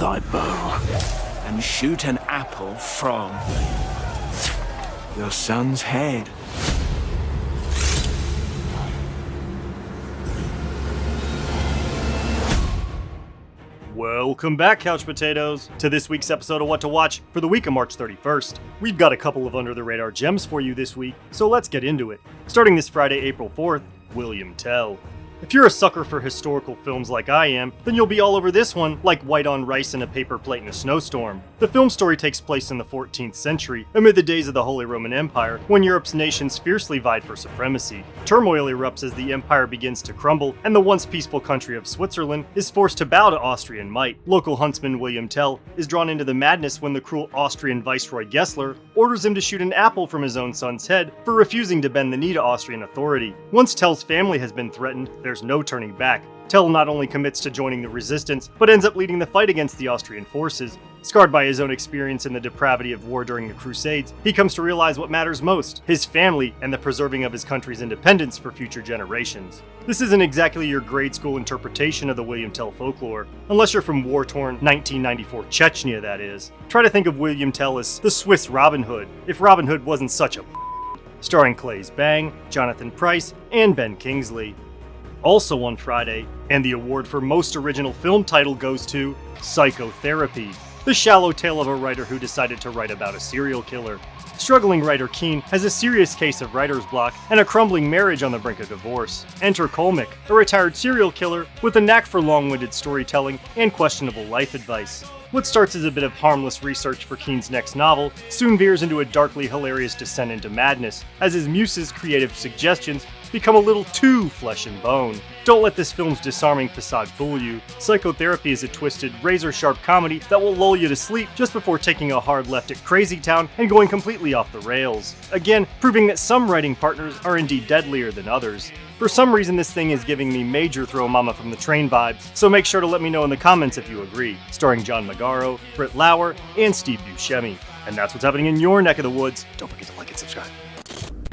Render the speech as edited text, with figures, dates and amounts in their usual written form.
thy bow and shoot an apple from your son's head. Welcome back, Couch Potatoes, to this week's episode of What to Watch for the week of March 31st. We've got a couple of under-the-radar gems for you this week, so let's get into it. Starting this Friday, April 4th, William Tell. If you're a sucker for historical films like I am, then you'll be all over this one like white on rice in a paper plate in a snowstorm. The film story takes place in the 14th century, amid the days of the Holy Roman Empire, when Europe's nations fiercely vied for supremacy. Turmoil erupts as the empire begins to crumble, and the once peaceful country of Switzerland is forced to bow to Austrian might. Local huntsman William Tell is drawn into the madness when the cruel Austrian viceroy Gessler orders him to shoot an apple from his own son's head for refusing to bend the knee to Austrian authority. Once Tell's family has been threatened, there's no turning back. Tell not only commits to joining the resistance, but ends up leading the fight against the Austrian forces. Scarred by his own experience in the depravity of war during the Crusades, he comes to realize what matters most: his family and the preserving of his country's independence for future generations. This isn't exactly your grade school interpretation of the William Tell folklore, unless you're from war-torn 1994 Chechnya, that is. Try to think of William Tell as the Swiss Robin Hood, if Robin Hood wasn't such a starring Claes Bang, Jonathan Pryce, and Ben Kingsley. Also on Friday, and the award for most original film title goes to Psychotherapy, the shallow tale of a writer who decided to write about a serial killer. Struggling writer Keene has a serious case of writer's block and a crumbling marriage on the brink of divorce. Enter Colmick, a retired serial killer with a knack for long-winded storytelling and questionable life advice. What starts as a bit of harmless research for Keene's next novel soon veers into a darkly hilarious descent into madness, as his muse's creative suggestions become a little too flesh and bone. Don't let this film's disarming facade fool you. Psychotherapy is a twisted, razor-sharp comedy that will lull you to sleep just before taking a hard left at Crazy Town and going completely off the rails. Again, proving that some writing partners are indeed deadlier than others. For some reason, this thing is giving me major Throw Mama from the Train vibes, so make sure to let me know in the comments if you agree. Starring John Magaro, Britt Lauer, and Steve Buscemi. And that's what's happening in your neck of the woods. Don't forget to like and subscribe.